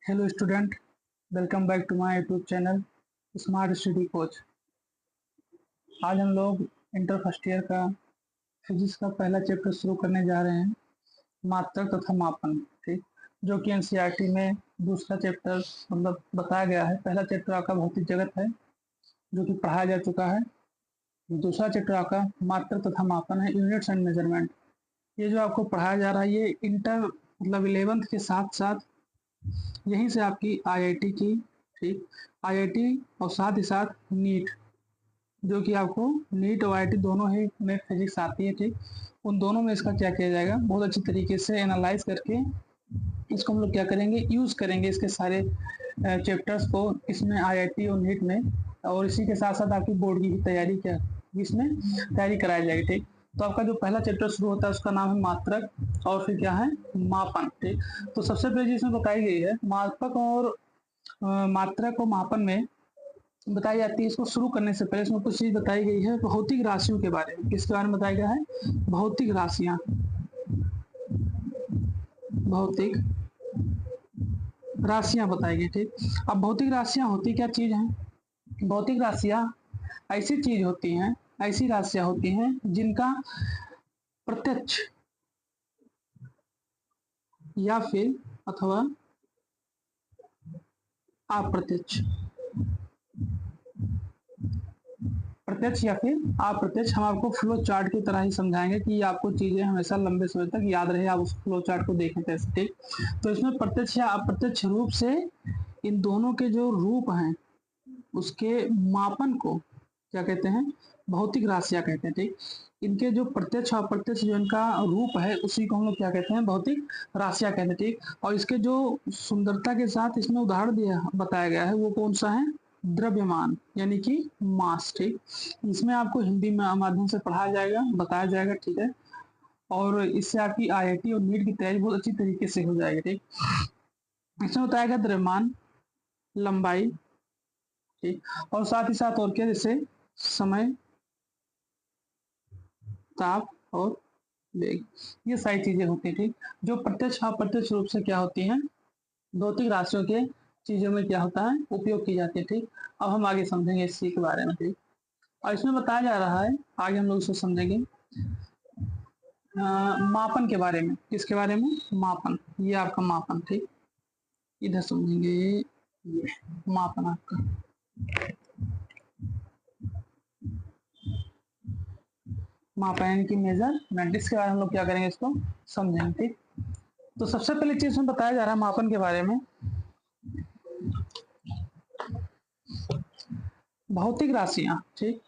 Hello student, welcome back to my YouTube channel smart study coach. आज हम लोग inter first year का physics का पहला चैप्टर शुरू करने जा रहे हैं, मात्रक तथा मापन। ठीक, जो कि एनसीईआरटी में दूसरा चैप्टर मतलब बताया गया है। पहला चैप्टर आपका भौतिक जगत है जो कि पढ़ाया जा चुका है। दूसरा चैप्टर आपका मात्रक तथा मापन है, यूनिट्स एंड मेजरमेंट। ये जो आपको पढ़ाया जा रहा है ये इंटर मतलब 11th के साथ साथ यहीं से आपकी आईआईटी की, ठीक, आईआईटी और साथ ही साथ नीट, जो कि आपको नीट और आईआईटी दोनों ही में फिजिक्स आती है। ठीक, उन दोनों में इसका क्या किया जाएगा, बहुत अच्छी तरीके से एनालाइज करके इसको हम लोग क्या करेंगे, यूज करेंगे इसके सारे चैप्टर्स को इसमें आईआईटी और नीट में। और इसी के साथ साथ आपकी बोर्ड की भी तैयारी क्या इसमें तैयारी कराई जाएगी। ठीक, तो आपका जो पहला चैप्टर शुरू होता है उसका नाम है मात्रक और फिर क्या है, मापन। ठीक, तो सबसे पहले जिसमें बताई गई है मापक और मात्रक और मापन में बताई जाती है। इसको शुरू करने से पहले इसमें कुछ चीज बताई गई है भौतिक राशियों के बारे में। किसके बारे में बताया गया है, भौतिक राशियां। भौतिक राशियां बताई गई। ठीक, अब भौतिक राशियां होती क्या चीज हैं, भौतिक राशियां ऐसी चीज होती हैं, ऐसी राशियां होती हैं जिनका प्रत्यक्ष या फिर अथवा अप्रत्यक्ष, प्रत्यक्ष या फिर अप्रत्यक्ष, हम आपको फ्लो चार्ट की तरह ही समझाएंगे कि आपको चीजें हमेशा लंबे समय तक याद रहे, आप उस फ्लो चार्ट को देखें कैसे। ठीक, तो इसमें प्रत्यक्ष या अप्रत्यक्ष रूप से इन दोनों के जो रूप हैं उसके मापन को क्या कहते हैं, भौतिक राशियां कहते हैं। ठीक, इनके जो प्रत्यक्ष और अप्रत्यक्ष जो इनका रूप है उसी को हम लोग क्या कहते हैं, भौतिक राशियां कहते हैं। ठीक, और इसके जो सुंदरता के साथ इसमें उदाहरण दिया बताया गया है वो कौन सा है, द्रव्यमान यानी कि मास। ठीक, इसमें आपको हिंदी में माध्यम से पढ़ाया जाएगा, बताया जाएगा। ठीक है, और इससे आपकी आईआईटी और नीट की तैयारी बहुत अच्छी तरीके से हो जाएगी। ठीक, इसमें बताया गया द्रव्यमान, लंबाई, ठीक, और साथ ही साथ और क्या, जैसे समय, ताप और वेग, ये सारी चीजें होती है। ठीक, जो प्रत्यक्ष अप्रत्यक्ष रूप से क्या होती हैं, भौतिक राशियों के चीजों में क्या होता है, उपयोग की जाती है। ठीक, अब हम आगे समझेंगे इसी के बारे में। ठीक, और इसमें बताया जा रहा है, आगे हम लोग इसको समझेंगे मापन के बारे में। किसके बारे में, मापन, ये आपका मापन। ठीक, इधर समझेंगे, ये मापन आपका मापन यानी कि मेजरमेंट, इसके बारे में हम लोग क्या करेंगे, इसको समझेंगे। ठीक, तो सबसे पहले चीज में बताया जा रहा है मापन के बारे में, भौतिक राशियां। ठीक,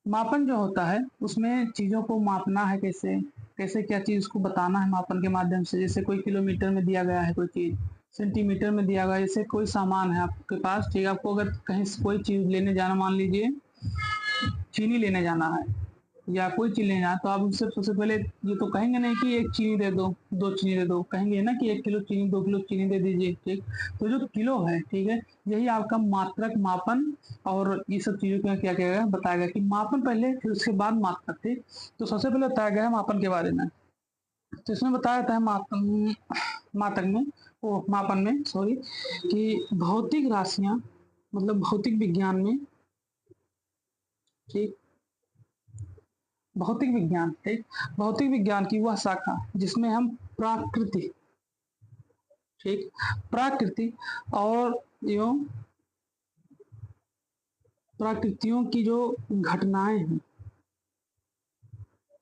मापन जो होता है उसमें चीजों को मापना है, कैसे कैसे क्या चीज को बताना है मापन के माध्यम से। जैसे कोई किलोमीटर में दिया गया है कोई चीज, सेंटीमीटर में दिया गया है। जैसे कोई सामान है आपके पास, ठीक, आपको अगर कहीं से कोई चीज लेने जाना, मान लीजिए चीनी लेने जाना है या कोई चीज लेना है, तो आप उनसे सबसे पहले ये तो कहेंगे नहीं कि एक चीनी दे दो, दो चीनी दे दो, कहेंगे ना कि 1 किलो चीनी, 2 किलो चीनी दे दीजिए। ठीक, तो जो किलो है, ठीक है, यही आपका मात्रक, मापन और ये सब चीजों का क्या क्या बताया गया कि मापन पहले फिर उसके बाद मात्रक। ठीक, तो सबसे पहले बताया गया है मापन के बारे में। तो इसमें बताया जाता है मापन, मात्रक में, ओ मापन में सॉरी, कि भौतिक राशियां मतलब भौतिक विज्ञान में, ठीक, भौतिक विज्ञान, ठीक, भौतिक विज्ञान की वह शाखा जिसमें हम प्राकृतिक, ठीक, प्राकृतिक और एवं प्राकृतियों की जो घटनाएं हैं,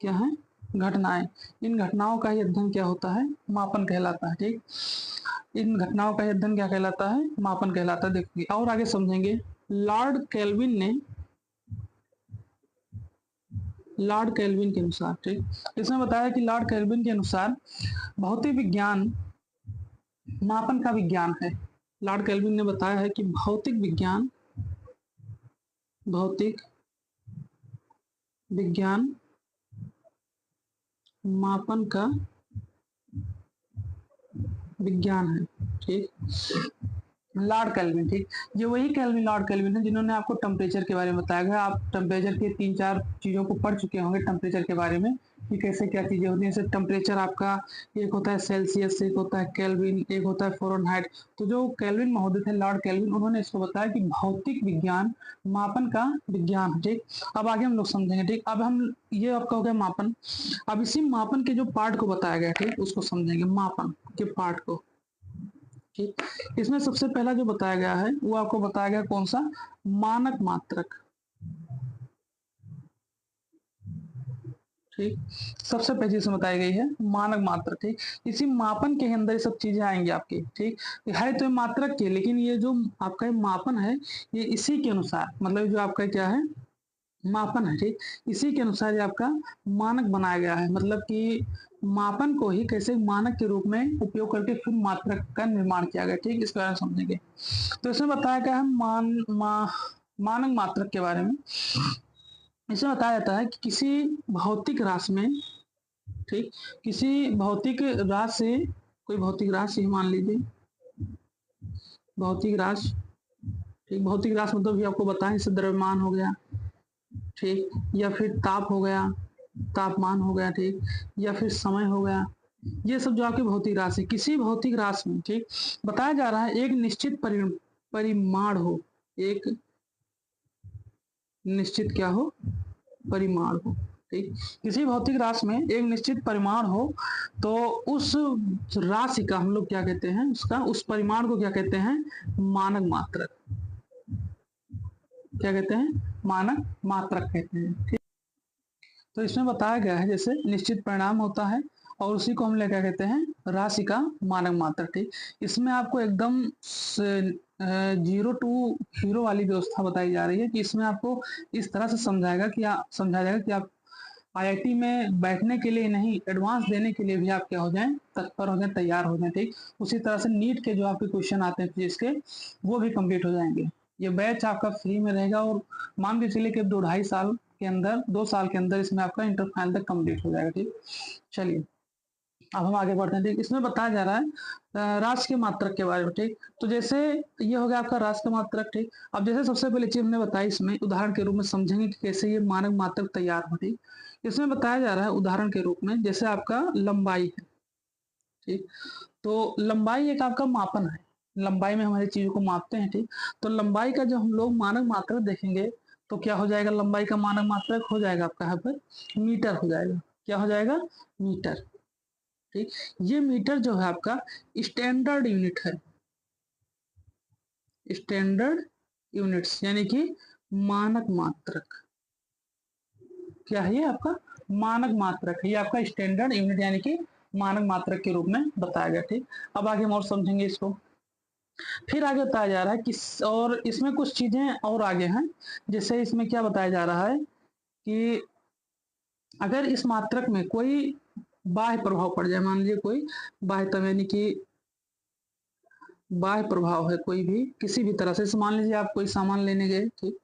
क्या है, घटनाएं, इन घटनाओं का ही अध्ययन क्या होता है, मापन कहलाता है। ठीक, इन घटनाओं का ही अध्ययन क्या कहलाता है, मापन कहलाता है। देखिए और आगे समझेंगे, लॉर्ड केल्विन ने, लॉर्ड केल्विन के अनुसार, ठीक, इसमें बताया कि लॉर्ड केल्विन के अनुसार भौतिक विज्ञान मापन का विज्ञान है। लॉर्ड केल्विन ने बताया है कि भौतिक विज्ञान, भौतिक विज्ञान मापन का विज्ञान है। ठीक, लॉर्ड केल्विन, ठीक, ये वही केल्विन, लॉर्ड केल्विन है जिन्होंने आपको टेम्परेचर के बारे में बताया गया। आप टेम्परेचर के 3-4 चीजों को पढ़ चुके होंगे टेम्परेचर के बारे में। कि कैसे क्या चीजें होती हैं। जैसे टेम्परेचर आपका एक होता है सेल्सियस, एक होता है केल्विन, एक होता है फ़ारेनहाइट। तो जो केल्विन महोदय थे, लॉर्ड केल्विन, उन्होंने इसको बताया कि भौतिक विज्ञान मापन का विज्ञान है। ठीक, अब आगे हम लोग समझेंगे। ठीक, अब हम ये आपका हो गया मापन। अब इसी मापन के जो पार्ट को बताया गया, ठीक, उसको समझेंगे, मापन के पार्ट को। ठीक, इसमें सबसे पहला जो बताया गया है वो आपको बताया गया कौन सा, मानक मात्रक। ठीक, सबसे पहले चीज बताई गई है मानक मात्रक। ठीक, इसी मापन के अंदर ये सब चीजें आएंगी आपकी। ठीक, है तो मात्रक के, लेकिन ये जो आपका ये मापन है ये इसी के अनुसार, मतलब जो आपका क्या है, मापन है। ठीक, इसी के अनुसार ये आपका मानक बनाया गया है। मतलब कि मापन को ही कैसे मानक के रूप में उपयोग करके फिर मात्रक का निर्माण किया गया। ठीक, इसके बारे में समझेंगे। तो इसमें बताया गया है मानक मात्रक के बारे में। इसमें बताया जाता है कि किसी भौतिक राशि में, ठीक, किसी भौतिक राशि से, कोई भौतिक राशि मान लीजिए, भौतिक राशि। ठीक, भौतिक राशि मतलब भी आपको बताएं, जैसे द्रव्यमान हो गया, ठीक, या फिर ताप हो गया, तापमान हो गया, ठीक, या फिर समय हो गया। ये सब जो आपकी भौतिक राशि, किसी भौतिक राशि में, ठीक, बताया जा रहा है एक निश्चित परिमाण हो, एक निश्चित क्या हो, परिमाण हो। ठीक, किसी भौतिक राशि में एक निश्चित परिमाण हो तो उस राशि का हम लोग क्या कहते हैं, उसका, उस परिमाण को क्या कहते हैं, मानक मात्रक। क्या कहते हैं, मानक मात्रक कहते हैं। ठीक, तो इसमें बताया गया है जैसे निश्चित परिणाम होता है और उसी को हम लोग क्या कहते हैं, राशि का मानक मात्रक। ठीक, इसमें आपको एकदम जीरो टू हीरो वाली व्यवस्था बताई जा रही है कि इसमें आपको इस तरह से समझाया जाएगा कि आप आईआईटी में बैठने के लिए नहीं, एडवांस देने के लिए भी आप क्या हो जाएं, तत्पर हो जाएं, तैयार हो जाएं। ठीक, उसी तरह से नीट के जो आपके क्वेश्चन आते हैं फिजिक्स के, वो भी कंप्लीट हो जाएंगे। ये बैच आपका फ्री में रहेगा और मान के चलिए कि 2-2.5 साल के अंदर, 2 साल के अंदर इसमें आपका इंटर फाइनल तक कंप्लीट हो जाएगा। ठीक, चलिए अब हम आगे बढ़ते हैं। ठीक, इसमें बताया जा रहा है राशि के मात्रक के बारे में। ठीक, तो जैसे ये हो गया आपका राशि का मात्रक। ठीक, अब जैसे सबसे पहले चीज हमने बताई, इसमें उदाहरण के रूप में समझेंगे कि कैसे ये मानक मात्रक तैयार हो। ठीक, इसमें बताया जा रहा है उदाहरण के रूप में, जैसे आपका लंबाई है। ठीक, तो लंबाई एक आपका मापन है, लंबाई में हमारी चीजों को मापते हैं। ठीक, तो लंबाई का जब हम लोग मानक मात्रक देखेंगे तो क्या हो जाएगा, लंबाई का मानक मात्रक हो जाएगा आपका यहाँ पर मीटर हो जाएगा। क्या हो जाएगा, मीटर। ठीक, ये मीटर जो है आपका स्टैंडर्ड यूनिट है, स्टैंडर्ड यूनिट्स यानी कि मानक मात्रक। क्या है ये आपका, मानक मात्रक है, ये आपका स्टैंडर्ड यूनिट यानी कि मानक मात्रक के रूप में बताया गया। ठीक, अब आगे हम और समझेंगे इसको। फिर आगे बताया जा रहा है कि, और इसमें कुछ चीजें और आगे हैं। जैसे इसमें क्या बताया जा रहा है कि अगर इस मात्रक में कोई बाह्य प्रभाव पड़ जाए, मान लीजिए कोई बाह्य, यानी कि बाह्य प्रभाव है कोई भी, किसी भी तरह से मान लीजिए आप कोई सामान लेने गए, ठीक,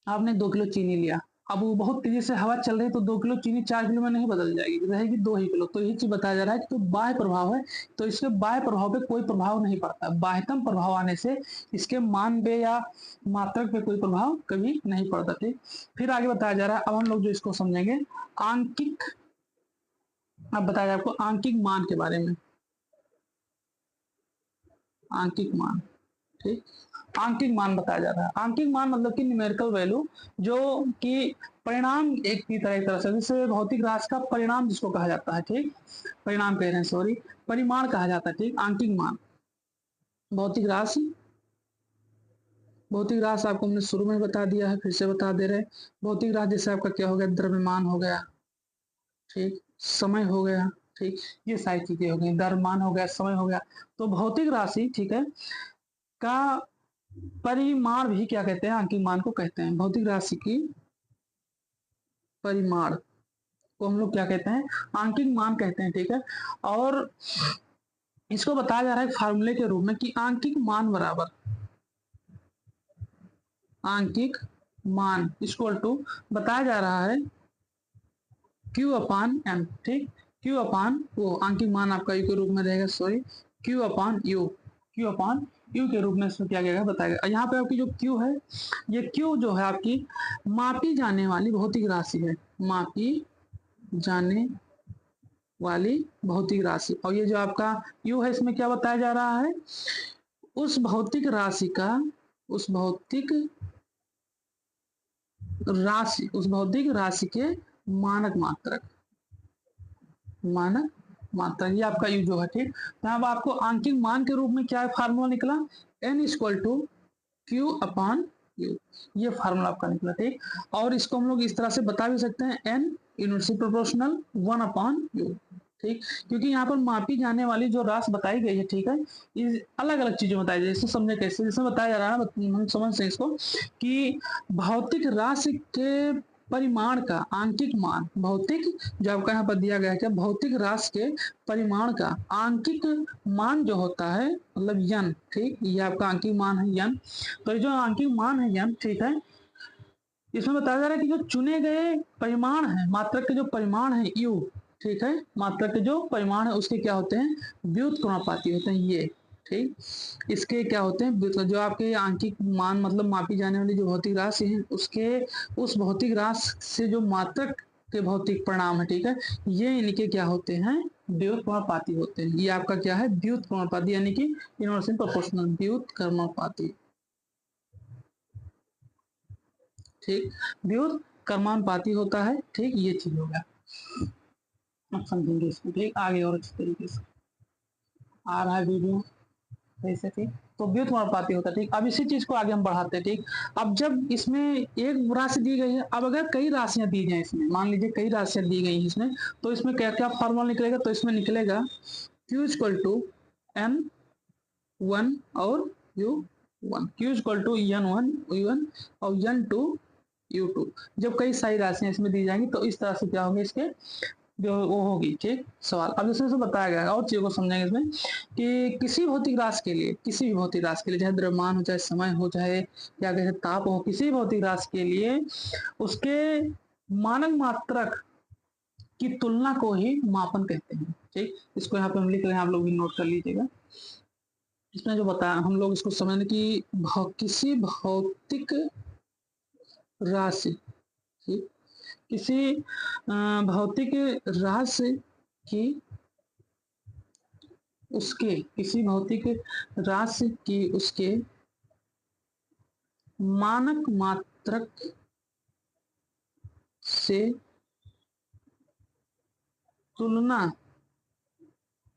आपने 2 किलो चीनी लिया। अब वो बहुत तेजी से हवा चल रही है तो 2 किलो चीनी 4 किलो में नहीं बदल जाएगी, रहेगी 2 ही किलो। तो ये चीज बताया जा रहा है कि तो बाह्य प्रभाव है, तो इसके बाह्य प्रभाव पे कोई प्रभाव नहीं पड़ता। बाह्यतम प्रभाव आने से इसके मान पे या मात्रक पे कोई प्रभाव कभी नहीं पड़ता। ठीक, फिर आगे बताया जा रहा है, अब हम लोग जो इसको समझेंगे आंकिक। अब बताया जा रहा है आपको आंकिक मान के बारे में, आंकिक मान। ठीक, आंकिक मान बताया जा रहा है। आंकिक मान मतलब कि न्यूमेरिकल वैल्यू, जो कि परिणाम एक की तरह से, जैसे भौतिक राशि का परिणाम जिसको कहा जाता है। ठीक, परिणाम कह रहे हैं, सॉरी, परिमाण कहा जाता है। ठीक, आंकिक मान, भौतिक राशि, भौतिक राशि आपको हमने शुरू में बता दिया है, फिर से बता दे रहे हैं। भौतिक राशि जैसे आपका क्या हो गया, द्रव्यमान हो गया, ठीक, समय हो गया, ठीक, ये सारी चीजें हो गई, द्रव्यमान हो गया, समय हो गया। तो भौतिक राशि, ठीक है, का परिमाण भी क्या कहते हैं, आंकिक मान को कहते हैं। भौतिक राशि की परिमाण को हम लोग क्या कहते हैं, आंकिक मान कहते हैं। ठीक है, और इसको बताया जा रहा है फार्मूले के रूप में कि आंकिक मान बराबर, आंकिक मान इक्वल टू, बताया जा रहा है Q अपान M। ठीक, Q अपान वो आंकिक मान आपका यू के रूप में रहेगा, sorry, Q upon you, Q upon you के रूप में इसको क्या गया बताया गया। यहाँ पे आपकी जो Q है, ये Q जो है आपकी मापी जाने वाली भौतिक राशि है, मापी जाने वाली भौतिक राशि। और ये जो आपका यू है, इसमें क्या बताया जा रहा है, उस भौतिक राशि का, उस भौतिक राशि के मानक मात्रक, मानक मात्रक, ये आपका यू जो है। ठीक, तो अब आपको आंकिक मान के रूप में क्या फार्मूला निकला, n equal to Q upon U, ये फार्मूला आपका निकला। ठीक, और इसको हम लोग इस तरह से बता भी सकते हैं, n universal proportional 1 upon you. ठीक, क्योंकि यहाँ पर मापी जाने वाली जो राशि बताई गई है, ठीक है, इस अलग अलग चीजें बताई जाए, इसको समझे कैसे, जिसमें बताया जा रहा है, हम समझ सकते इसको कि भौतिक राशि के परिमाण का आंकिक मान, भौतिक जो आपका यहाँ पर दिया गया है, क्या भौतिक राशि के परिमाण का आंकिक मान जो होता है, मतलब यन। ठीक, ये आपका आंकिक मान है यन। तो जो आंकिक मान है यन, ठीक है, इसमें बताया जा रहा है कि जो चुने गए परिमाण है, मात्रक के जो परिमाण है यू, ठीक है, मात्रक के जो परिमाण है उसके क्या होते हैं, व्युत्क्रमानुपाती होते हैं ये। ठीक, इसके क्या होते हैं, जो आपके आंकिक मान मतलब मापी जाने वाली जो भौतिक राशि है, उसके उस भौतिक राशि से जो मात्रक के भौतिक परिणाम है, ठीक है, ये इनके क्या होते हैं, व्युत्क्रमानुपाती होते हैं। ये आपका क्या है, व्युत्क्रमानुपाती, यानी कि इनवर्सली प्रोपोर्शनल, व्युत्क्रमानुपाती। ठीक, व्युत्क्रमानुपाती होता है। ठीक, ये चीज हो गया, अब समझेंगे इसको। ठीक, आगे और अच्छी तरीके से आ रहा है वीडियो वैसे। ठीक, तो व्युत्क्रमानुपाती होता है। ठीक, अब इसी चीज को आगे हम बढ़ाते हैं। ठीक, अब जब इसमें एक राशि दी गई है, अब अगर कई राशियां दी जाए इसमें, मान लीजिए कई राशियां दी गई हैं इसमें, तो इसमें क्या क्या फॉर्मूला निकलेगा, तो इसमें निकलेगा Q equal to N one और U one, Q equal to N one U one और एन टू यू टू। जब कई सारी राशियां इसमें दी जाएंगी तो इस तरह से क्या होगा, इसके जो वो होगी। ठीक, सवाल अब इसमें से बताया गया है, और चीजों को समझेंगे इसमें कि किसी भौतिक राशि के लिए, किसी भी भौतिक राशि के लिए, चाहे द्रव्यमान हो, चाहे समय हो, चाहे क्या कहते हैं ताप हो, किसी भी भौतिक राशि के लिए उसके मानक मात्रक की तुलना को ही मापन कहते हैं। ठीक, इसको यहाँ पे हम लिख रहे हैं, आप लोग भी नोट कर लीजिएगा। इसमें जो बताया हम लोग इसको समझने की, किसी भौतिक राशि, ठीक, किसी भौतिक राशि की, उसके किसी भौतिक राशि की उसके मानक मात्रक से तुलना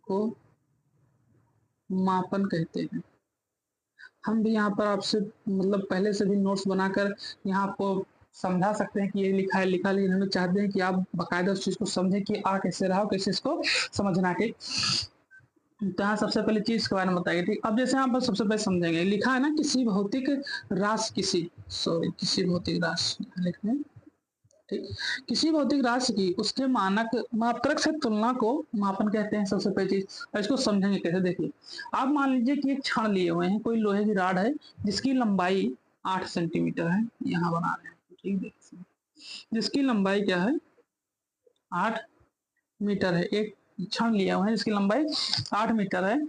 को मापन कहते हैं। हम भी यहाँ पर आपसे मतलब पहले से भी नोट्स बनाकर यहाँ आपको समझा सकते हैं कि ये लिखा है लिखा, लेकिन हम चाहते हैं कि आप बाकायदा उस चीज को समझें कि आ कैसे रहा हो, कैसे इसको समझना। ठीक, तो यहाँ सबसे पहले चीज के बारे में बताइए। ठीक, अब जैसे यहाँ पर सबसे पहले समझेंगे, लिखा है ना किसी भौतिक राशि, किसी भौतिक राशि लिखने। ठीक, किसी भौतिक राशि की उसके मानक मात्रक से तुलना को मापन कहते हैं, सबसे पहली चीज। और इसको समझेंगे कैसे, देखिए आप मान लीजिए कि एक क्षण लिए हुए हैं, कोई लोहे की राड है जिसकी लंबाई 8 सेंटीमीटर है, यहाँ बना रहे हैं। ठीक, देखिए जिसकी लंबाई क्या है, 8 मीटर है, एक क्षण लिया हुआ है जिसकी लंबाई 8 मीटर है।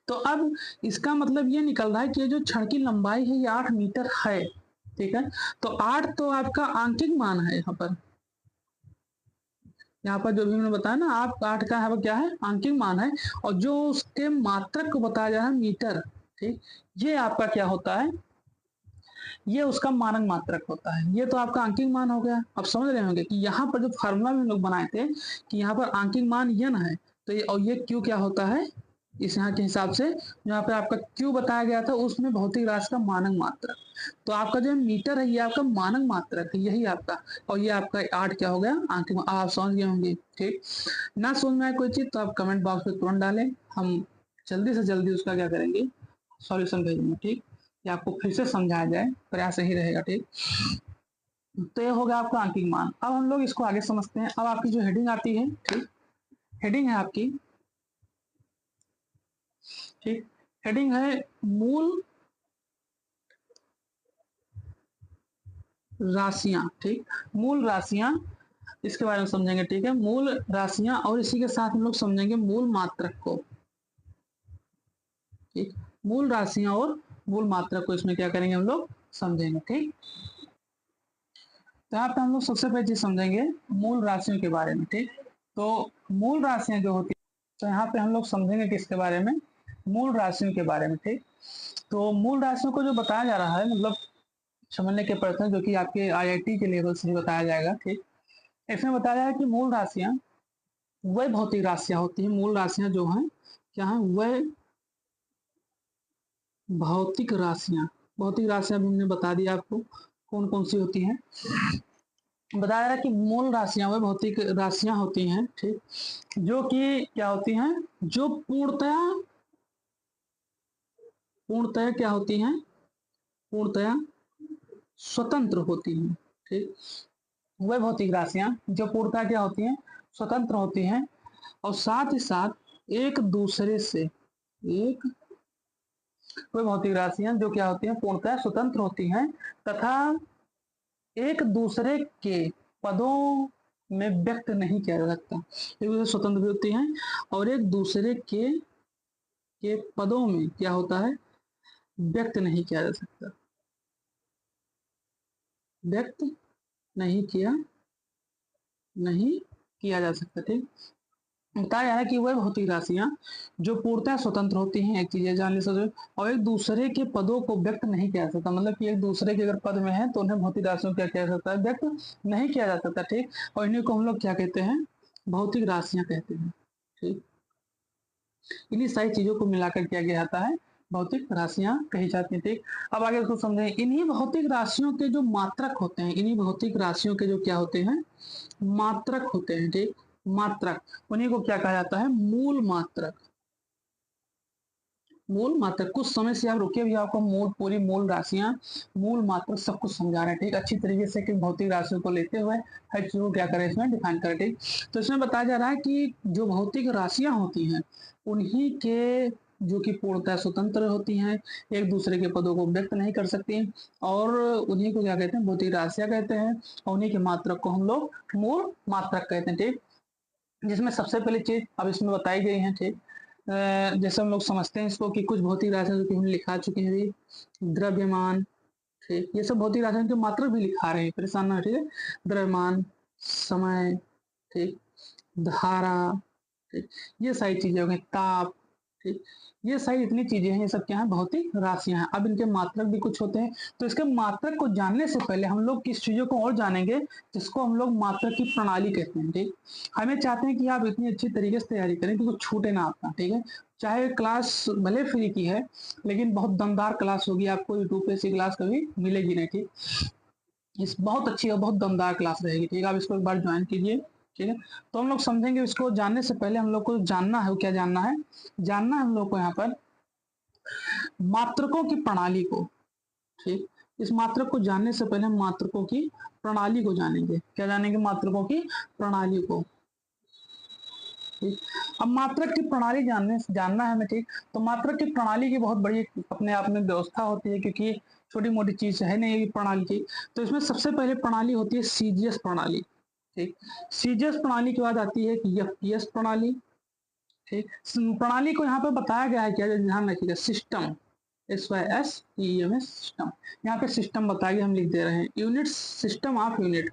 तो अब इसका मतलब ये निकल रहा है कि ये जो क्षण की लंबाई है ये 8 मीटर है। ठीक है, तो 8 तो आपका आंकिक मान है, यहाँ पर जो भी मैंने बताया ना, आप 8 का यहाँ पर क्या है, आंकिक मान है। और जो उसके मात्रक को बताया जा रहा है मीटर, ठीक, ये आपका क्या होता है, ये उसका मानक मात्रक होता है। ये तो आपका आंकिक मान हो गया। अब समझ रहे होंगे कि यहाँ पर जो फार्मूला में हम लोग बनाए थे कि यहाँ पर आंकिक मान यन है, तो ये और ये क्यू क्या होता है, इस यहाँ के हिसाब से यहाँ पे आपका क्यू बताया गया था, उसमें भौतिक राशि का मानक मात्रक। तो आपका जो मीटर है ये आपका मानक मात्रक है, यही आपका। और ये आपका 8 क्या हो गया, आंकिक। आप समझ गए होंगे। ठीक, ना समझ में आए कोई चीज तो आप कमेंट बॉक्स में तुरंत डालें, हम जल्दी से जल्दी उसका क्या करेंगे, सॉल्यूशन भेजेंगे। ठीक, या आपको फिर से समझाया जाए, प्रयास यही रहेगा। ठीक, तो ये हो गया आपका आंकिक मान। अब हम लोग इसको आगे समझते हैं। अब आपकी जो हेडिंग आती है, ठीक, हेडिंग है आपकी, ठीक, हेडिंग है मूल राशियां। ठीक, मूल राशियां, इसके बारे में समझेंगे। ठीक है, मूल राशियां, और इसी के साथ हम लोग समझेंगे मूल मात्रक को। ठीक, मूल राशियां और मूल मात्रक को इसमें क्या करेंगे, हम लोग समझेंगे। ठीक, तो यहाँ पे हम लोग सबसे पहले चीज समझेंगे मूल राशियों के बारे में, ठीक। तो मूल राशियां जो होती है, तो यहाँ पे हम लोग समझेंगे किसके बारे में, मूल राशियों के बारे में, ठीक। तो मूल राशियों को जो बताया जा रहा है, मतलब समझने के प्रश्न जो कि आपके आईआईटी के लेवल से ही बताया जाएगा, ठीक। इसमें बताया जाएगा कि मूल राशियां वह भौतिक राशियां होती हैं, मूल राशियां जो हैं क्या है, वह भौतिक राशियां। भौतिक राशियां भी हमने बता दिया आपको कौन कौन सी होती हैं। बताया जा रहा है कि मूल राशियां वह भौतिक राशियां होती हैं, ठीक, जो कि क्या होती हैं, जो पूर्णतया क्या होती हैं, पूर्णतया स्वतंत्र होती हैं, ठीक। वह भौतिक राशियां जो पूर्णतः क्या होती हैं, स्वतंत्र होती हैं, और साथ ही साथ एक दूसरे से, एक वह भौतिक राशियां जो क्या होती हैं, पूर्णतः स्वतंत्र होती हैं, तथा एक दूसरे के पदों में व्यक्त नहीं किया जा सकता। एक दूसरे स्वतंत्र भी होती हैं और एक दूसरे के पदों में क्या होता है, व्यक्त नहीं किया जा सकता, व्यक्त नहीं किया नहीं किया जा सकता, ठीक। बताया जा रहा है कि वह भौतिक राशियां जो पूर्णतः स्वतंत्र होती हैं, एक चीज है जान ली समझ, और एक दूसरे के पदों को व्यक्त नहीं किया जा सकता, मतलब कि एक दूसरे के अगर पद में है तो उन्हें भौतिक राशियों क्या किया जा सकता है, व्यक्त नहीं किया जा सकता, ठीक। और इन्हीं को हम लोग क्या कहते हैं, भौतिक राशियां कहते हैं, ठीक। इन्हीं सारी चीजों को मिलाकर क्या किया जाता है, भौतिक राशियां कही जाती हैं, ठीक। अब आगे इसको समझें। इन्हीं भौतिक राशियों के जो मात्रक होते हैं, इन्हीं भौतिक राशियों के जो क्या होते हैं, मात्रक होते हैं, ठीक। मात्रक, उन्हीं को क्या कहा जाता है, मूल मात्रक। मूल मात्रक, कुछ समय से आप रुके भी, आपको मूल पूरी मूल राशियां, मूल मात्रक सब कुछ समझा रहे हैं, ठीक। अच्छी तरीके से कि भौतिक राशियों को लेते हुए हर चीज को क्या करें, इसमें डिफाइन करें, ठीक। तो इसमें बताया जा रहा है कि जो भौतिक राशियां होती हैं उन्हीं के जो कि पूर्णतः स्वतंत्र होती हैं, एक दूसरे के पदों को व्यक्त नहीं कर सकती, और उन्हीं को क्या कहते हैं, भौतिक राशियां कहते हैं, और उन्हीं के मात्रक को हम लोग मूल मात्रक कहते हैं, ठीक। जिसमें सबसे पहली चीज अब इसमें बताई गई है, ठीक। जैसे हम लोग समझते हैं इसको कि कुछ भौतिक राशियां जो कि हम लिखा चुके हैं अभी, द्रव्यमान, ठीक, ये सब भौतिक राशियां के मात्रक भी लिखा रहे हैं, परेशान ना हो, ठीक है। द्रव्यमान, समय, ठीक, धारा, ठीक, ये सारी चीजें हो गई, ताप, ठीक, ये सारी इतनी चीजें हैं, ये सब क्या है, भौतिक राशियां हैं। अब इनके मात्रक भी कुछ होते हैं, तो इसके मात्रक को जानने से पहले हम लोग किस चीजों को और जानेंगे, जिसको हम लोग मात्रक की प्रणाली कहते हैं, ठीक। हमें चाहते हैं कि आप इतनी अच्छी तरीके से तैयारी करें कि कुछ छूटे ना आपका, ठीक है। चाहे क्लास भले फ्री की है, लेकिन बहुत दमदार क्लास होगी, आपको यूट्यूब पे ऐसी क्लास कभी मिलेगी नहीं, ठीक। इस बहुत अच्छी और बहुत दमदार क्लास रहेगी, ठीक है। आप इसको एक बार ज्वाइन कीजिए, ठीक है। तो हम लोग समझेंगे, इसको जानने से पहले हम लोग को जानना है, क्या जानना है, जानना है हम लोग को यहाँ पर मात्रकों की प्रणाली को, ठीक। इस मात्रक को जानने से पहले हम मात्रकों की प्रणाली को जानेंगे, क्या जानेंगे, मात्रकों की प्रणाली को, ठीक। अब मात्रक की प्रणाली जानना है हमें, ठीक। तो मात्रक की प्रणाली की बहुत बड़ी अपने आप में व्यवस्था होती है, क्योंकि छोटी मोटी चीज है नहीं ये प्रणाली की। तो इसमें सबसे पहले प्रणाली होती है सीजीएस प्रणाली, ठीक। सीजीएस प्रणाली के बाद आती है एफपीएस प्रणाली, ठीक। प्रणाली को यहाँ पे बताया गया है, क्या ध्यान रखिएगा, सिस्टम, SYSTEM सिस्टम, यहाँ पे सिस्टम बताया गया, हम लिख दे रहे हैं unit, system of unit,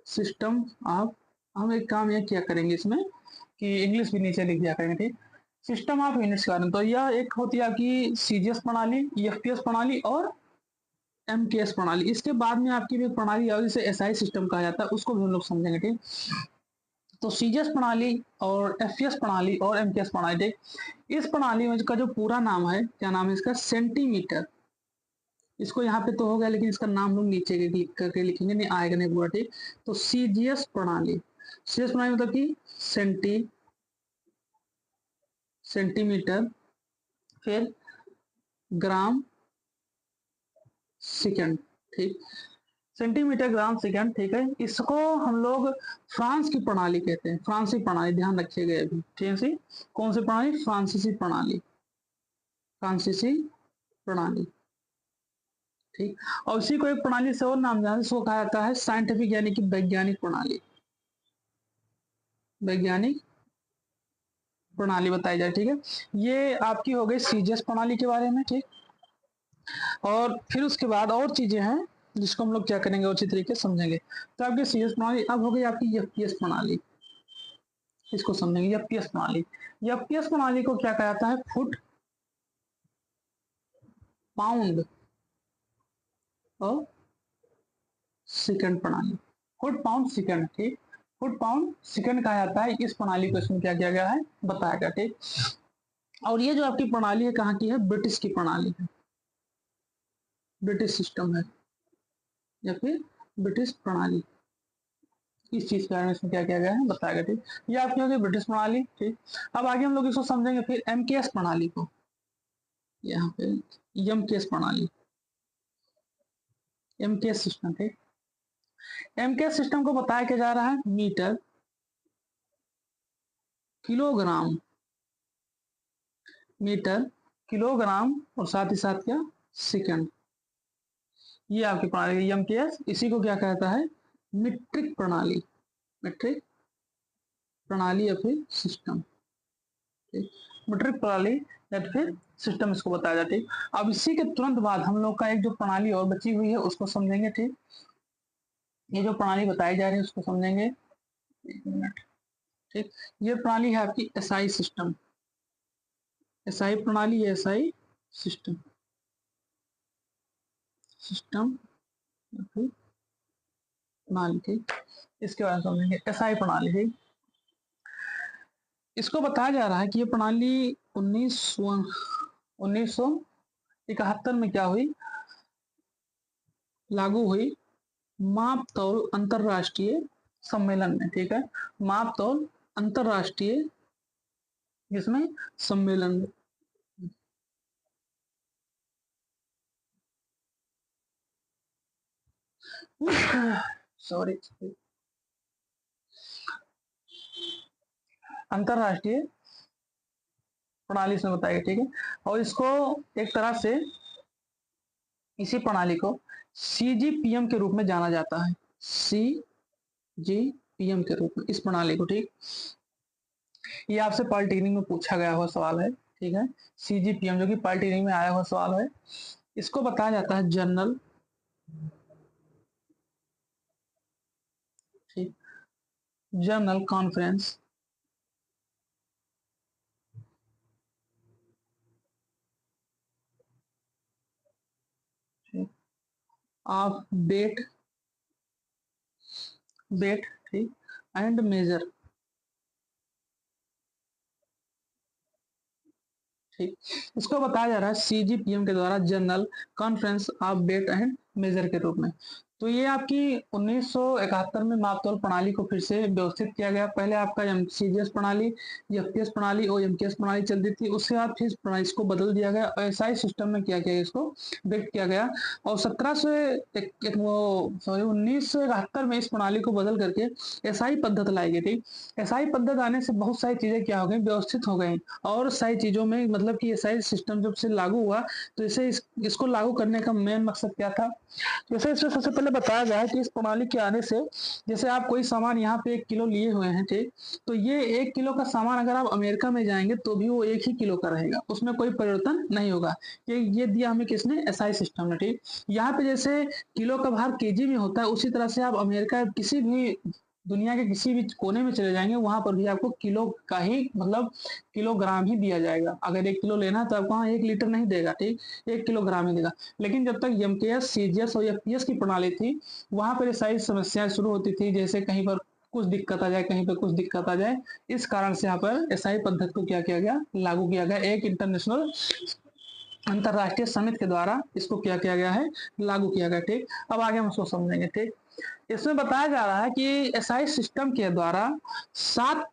system of, हम एक काम ये क्या करेंगे इसमें कि इंग्लिश भी नीचे लिख दिया करेंगे, ठीक। सिस्टम ऑफ यूनिट्स के बारे में, तो यह एक होती है आपकी सीजीएस प्रणाली, एफपीएस प्रणाली और एमकेएस प्रणाली। इसके बाद में आपकी भी प्रणाली है जिसे एसआई सिस्टम कहा जाता है, उसको भी हम लोग समझेंगे, ठीक। तो सीजीएस प्रणाली और एफपीएस प्रणाली और एमकेएस प्रणाली, ठीक। इस प्रणाली में का जो पूरा नाम है, क्या नाम है इसका, सेंटीमीटर। इसको यहाँ पे तो हो गया, लेकिन इसका नाम लोग नीचे के क्लिक करके लिखेंगे, नहीं आएगा नहीं पूरा, ठीक। तो सीजीएस प्रणाली, सीजीएस प्रणाली मतलब कि सेंटीमीटर, फिर ग्राम सेकंड, ठीक। सेंटीमीटर ग्राम सेकंड, ठीक है। इसको हम लोग फ्रांस की प्रणाली कहते हैं, फ्रांसीसी प्रणाली, ध्यान रखिएगा अभी, ठीक है। कौन सी प्रणाली, फ्रांसीसी प्रणाली, फ्रांसीसी प्रणाली, ठीक। और उसी को एक प्रणाली से और नाम जाना, इसको कहा जाता है साइंटिफिक यानी कि वैज्ञानिक प्रणाली, वैज्ञानिक प्रणाली बताई जाए, ठीक है। ये आपकी हो गई सीजीएस प्रणाली के बारे में, ठीक। और फिर उसके बाद और चीजें हैं, जिसको हम लोग क्या करेंगे अच्छी तरीके से समझेंगे। तो आपकी सीएस प्रणाली अब हो गई आपकी एफपीएस प्रणाली। इसको समझेंगे एफपीएस प्रणाली। एफपीएस प्रणाली को क्या कहा जाता है? फुट पाउंड और सेकंड प्रणाली। फुट पाउंड सेकंड, ठीक। फुट पाउंड सेकंड कहा जाता है। इस प्रणाली को इसमें क्या किया गया है? बताया गया, ठीक। और ये जो आपकी प्रणाली है कहाँ की है? ब्रिटिश की प्रणाली है, ब्रिटिश सिस्टम है या फिर ब्रिटिश प्रणाली। इस चीज के बारे में इसमें क्या किया गया है? बताया गया, ठीक। ये आपकी होगी ब्रिटिश प्रणाली, ठीक। अब आगे हम लोग इसको समझेंगे फिर एमकेएस प्रणाली को। यहाँ पे एमकेएस प्रणाली, एमकेएस सिस्टम, ठीक। एमकेएस सिस्टम को बताया क्या जा रहा है? मीटर, किलोग्राम, मीटर, किलोग्राम और साथ ही साथ क्या? सेकंड। ये आपकी प्रणाली एमकेएस। इसी को क्या कहता है? मीट्रिक प्रणाली, मीट्रिक प्रणाली या फिर सिस्टम, ठीक। मीट्रिक प्रणाली या फिर सिस्टम इसको बताया जाता है, ठीक। अब इसी के तुरंत बाद हम लोग का एक जो प्रणाली और बची हुई है उसको समझेंगे, ठीक। ये जो प्रणाली बताई जा रही है उसको समझेंगे, एक मिनट, ठीक। ये प्रणाली है आपकी एसआई सिस्टम, एसआई प्रणाली, एसआई सिस्टम, सिस्टम प्रणाली, ठीक। इसके बारे में समझेंगे एसआई प्रणाली, ठीक। इसको बताया जा रहा है कि ये प्रणाली 1971 में क्या हुई? लागू हुई माप तौल अंतरराष्ट्रीय सम्मेलन में, ठीक है। माप तौल अंतरराष्ट्रीय जिसमें सम्मेलन में। सॉरी, अंतरराष्ट्रीय प्रणाली इसमें बताएगा, ठीक है। और इसको एक तरह से इसी प्रणाली को सीजीपीएम के रूप में जाना जाता है, सीजीपीएम के रूप में इस प्रणाली को, ठीक। ये आपसे पॉलिटेक्निक में पूछा गया हुआ सवाल है, ठीक है। सीजीपीएम जो कि पॉलिटेक्निक में आया हुआ सवाल है। इसको बताया जाता है जनरल, ठीक, general conference of weight, weight, ठीक, एंड मेजर, ठीक। इसको बताया जा रहा है सीजीपीएम के द्वारा general conference of weight and measure के रूप में। तो ये आपकी 1971 में मापतौल प्रणाली को फिर से व्यवस्थित किया गया। पहले आपका सीजीएस प्रणाली, एफपीएस प्रणाली और एमकेएस प्रणाली चलती थी, उससे बाद फिर इसको बदल दिया गया और एसआई सिस्टम में क्या किया इसको व्यक्त किया गया। और 1971 में इस प्रणाली को बदल करके एसआई पद्धत लाई गई थी। एसआई पद्धत आने से बहुत सारी चीजें क्या हो गई? व्यवस्थित हो गई और सारी चीजों में मतलब कि एसआई सिस्टम जब से लागू हुआ तो इसको लागू करने का मेन मकसद क्या था? जैसे इसमें सबसे पहले बताया गया है कि इस प्रणाली के आने से जैसे आप कोई सामान यहाँ पे 1 किलो लिए हुए हैं, ठीक। तो ये 1 किलो का सामान अगर आप अमेरिका में जाएंगे तो भी वो 1 ही किलो का रहेगा, उसमें कोई परिवर्तन नहीं होगा। ये दिया हमें किसने? एसआई सिस्टम ने, ठीक। यहाँ पे जैसे किलो का भार केजी में होता है, उसी तरह से आप अमेरिका किसी भी दुनिया के किसी भी कोने में चले जाएंगे वहां पर भी आपको किलो का ही मतलब किलोग्राम ही दिया जाएगा। अगर 1 किलो लेना है तो आपको वहाँ 1 लीटर नहीं देगा, ठीक, 1 किलोग्राम ही देगा। लेकिन जब तक एमकेएस, सीजीएस और एफपीएस की प्रणाली थी वहां पर ये सारी समस्याएं शुरू होती थी, जैसे कहीं पर कुछ दिक्कत आ जाए, कहीं पर कुछ दिक्कत आ जाए। इस कारण से यहाँ पर एसआई पद्धति को क्या किया गया? लागू किया गया। एक इंटरनेशनल अंतरराष्ट्रीय समिति के द्वारा इसको क्या किया गया है? लागू किया गया, ठीक। अब आगे हम उसको समझेंगे, ठीक। इसमें बताया जा रहा है कि एसआई सिस्टम के द्वारा 7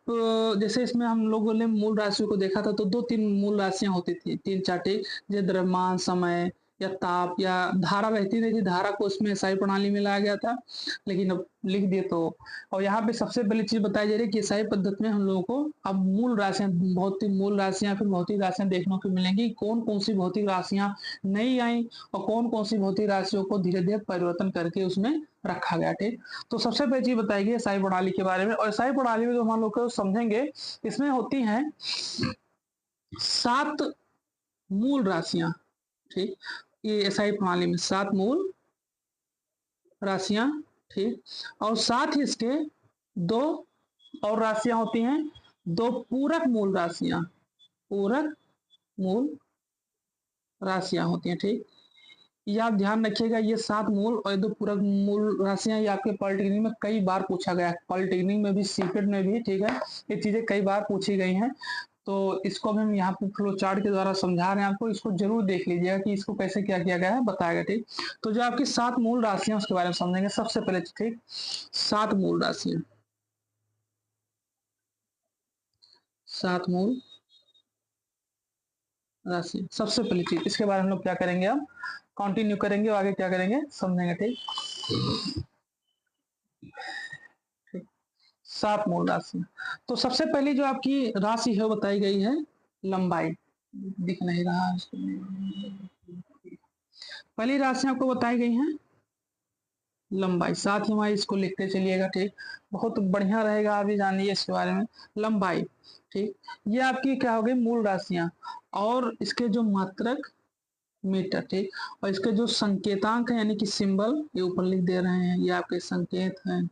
जैसे इसमें हम लोगों ने मूल राशियों को देखा था तो 2-3 मूल राशियां होती थी, 3-4, ठीक। जैसे द्रव्यमान, समय या ताप या धारा रहती नहीं थी, धारा को उसमें एसआई प्रणाली में लाया गया था, लेकिन अब लिख दिए तो। और यहाँ पे सबसे पहली चीज बताई जा रही है कि एसआई पद्धति में हम लोगों को अब मूल राशियां, भौतिक मूल राशियां फिर भौतिक राशियां देखने को मिलेंगी। कौन कौन सी भौतिक राशियां नहीं आई और कौन कौन सी भौतिक राशियों को धीरे धीरे परिवर्तन करके उसमें रखा गया, ठीक। तो सबसे पहली चीज बताएगी एसआई प्रणाली के बारे में। और एसआई प्रणाली में जो हम लोग को समझेंगे इसमें होती हैं 7 मूल राशियां, ठीक। ये एसआई प्रणाली में 7 मूल राशियां, ठीक। और साथ ही इसके दो और राशियां होती हैं, दो पूरक मूल राशियां, पूरक मूल राशियां होती हैं, ठीक। ये आप ध्यान रखिएगा, ये 7 मूल और 2 पूरक मूल राशियां, ये आपके पॉलिटेक्निक में कई बार पूछा गया है, पॉलिटेक्निक में भी, सीटेट में भी, ठीक है। ये चीजें कई बार पूछी गई हैं, तो इसको भी हम यहाँ पे फ्लो चार्ट के द्वारा समझा रहे हैं आपको, इसको जरूर देख लीजिएगा कि इसको कैसे क्या किया गया है, बताया गया, ठीक। तो जो आपकी 7 मूल राशियां उसके बारे में समझेंगे सबसे पहले, ठीक। 7 मूल राशियां, 7 मूल राशि, सबसे पहली चीज इसके बारे में हम लोग क्या करेंगे, अब कंटिन्यू करेंगे और आगे क्या करेंगे समझेंगे, ठीक। 7 मूल राशि, तो सबसे पहली जो आपकी राशि है वो बताई गई है लंबाई, दिख नहीं रहा है पहली राशि आपको बताई गई है लंबाई, साथ ही हमारे इसको लिखते चलिएगा, ठीक। बहुत बढ़िया रहेगा, आप भी जानिए इसके बारे में, लंबाई, ठीक। ये आपकी क्या हो गई मूल राशियां, और इसके जो मात्रक मीटर, ठीक। और इसके जो संकेतांक है यानी कि सिंबल, ये ऊपर लिख दे रहे हैं, ये आपके संकेत हैं,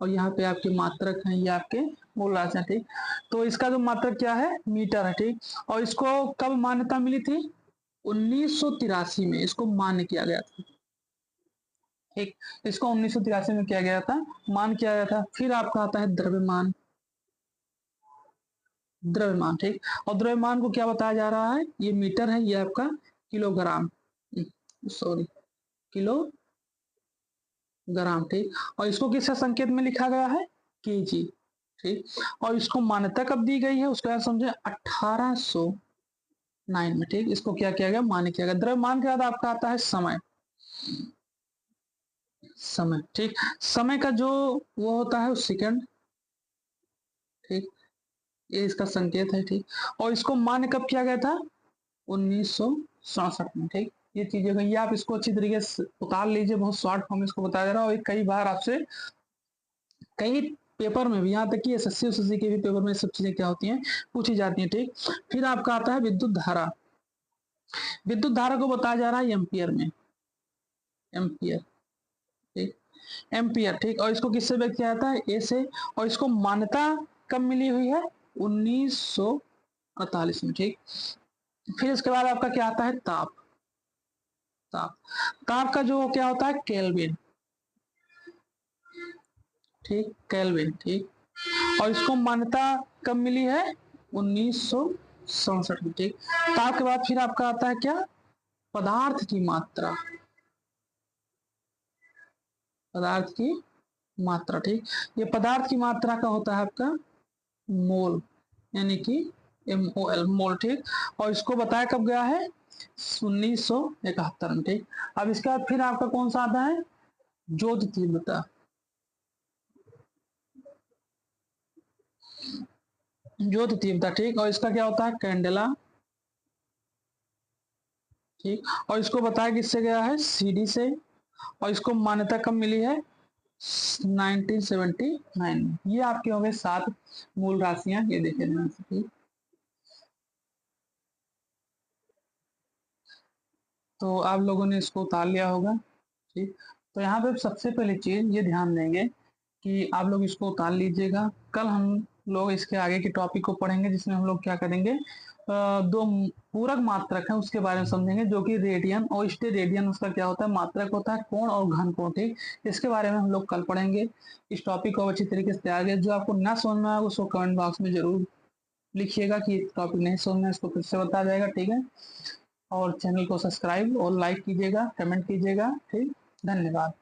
और यहाँ पे आपके मात्रक हैं, ये आपके मूल राशियां, ठीक। तो इसका जो मात्रक क्या है, मीटर है, ठीक। और इसको कब मान्यता मिली थी, 1983 में इसको मान्य किया गया था, ठीक। इसको 1983 में किया गया था, मान किया गया था। फिर आपका आता है द्रव्यमान, द्रव्यमान, ठीक। और द्रव्यमान को क्या बताया जा रहा है, ये मीटर है, ये आपका किलोग्राम, सॉरी किलोग्राम, ठीक। और इसको किसका संकेत में लिखा गया है, केजी, ठीक। और इसको मान्यता कब दी गई है उसके बाद समझे, 1809 में, ठीक। इसको क्या किया गया, मान्य किया गया। द्रव्यमान के बाद आपका आता है समय, समय, ठीक। समय का जो वो होता है सेकंड, ठीक। ये इसका संकेत है, ठीक। और इसको मान्य कब किया गया था, 1967 में, ठीक। ये चीजें गई, आप इसको अच्छी तरीके से उतार लीजिए, बहुत शॉर्ट फॉर्म में इसको बताया जा रहा है, और कई बार आपसे कई पेपर में भी, यहाँ तक कि एसएससी एसएससी के भी पेपर में सब चीजें क्या होती हैं, पूछी जाती हैं, ठीक। फिर आपका आता है विद्युत धारा, विद्युत धारा को बताया जा रहा है एम्पियर में, एम्पियर, ठीक। एम्पियर, ठीक। और इसको किससे व्यक्त किया जाता है, ए से। और इसको मान्यता कब मिली हुई है, 1948 में, ठीक। फिर इसके बाद आपका क्या आता है, ताप, ताप, ताप का जो क्या होता है, केल्विन, ठीक, केल्विन, ठीक। और इसको मान्यता कब मिली है, 1967 में, ठीक। ताप के बाद फिर आपका आता है क्या, पदार्थ की मात्रा, पदार्थ की मात्रा, ठीक। ये पदार्थ की मात्रा का होता है आपका मोल, यानी कि MOL, मोल, ठीक। और इसको बताया कब गया है, 1971 में, ठीक। अब इसके बाद फिर आपका कौन सा आता है, ज्योति तीव्रता, ज्योति तीव्रता, ठीक। और इसका क्या होता है, कैंडेला, ठीक। और इसको बताया किससे गया है, CD से। और इसको मान्यता कब मिली है, 1979 में। ये आपके हो गए 7 मूल राशियां, ये देखे ध्यान से, ठीक। तो आप लोगों ने इसको उतार लिया होगा, ठीक। तो यहाँ पे सबसे पहली चीज ये ध्यान देंगे कि आप लोग इसको उतार लीजिएगा। कल हम लोग इसके आगे के टॉपिक को पढ़ेंगे, जिसमें हम लोग क्या करेंगे, दो पूरक मात्रक है उसके बारे में समझेंगे, जो कि रेडियन और स्टेरेडियन, उसका क्या होता है, मात्रक होता है कोण और घन कोण, ठीक। इसके बारे में हम लोग कल पढ़ेंगे। इस टॉपिक को अच्छी तरीके से तैयार किया, जो आपको ना समझ में आएगा उसको कमेंट बॉक्स में जरूर लिखिएगा कि टॉपिक नहीं समझ में, इसको फिर से बताया जाएगा, ठीक है। और चैनल को सब्सक्राइब और लाइक कीजिएगा, कमेंट कीजिएगा, ठीक। धन्यवाद।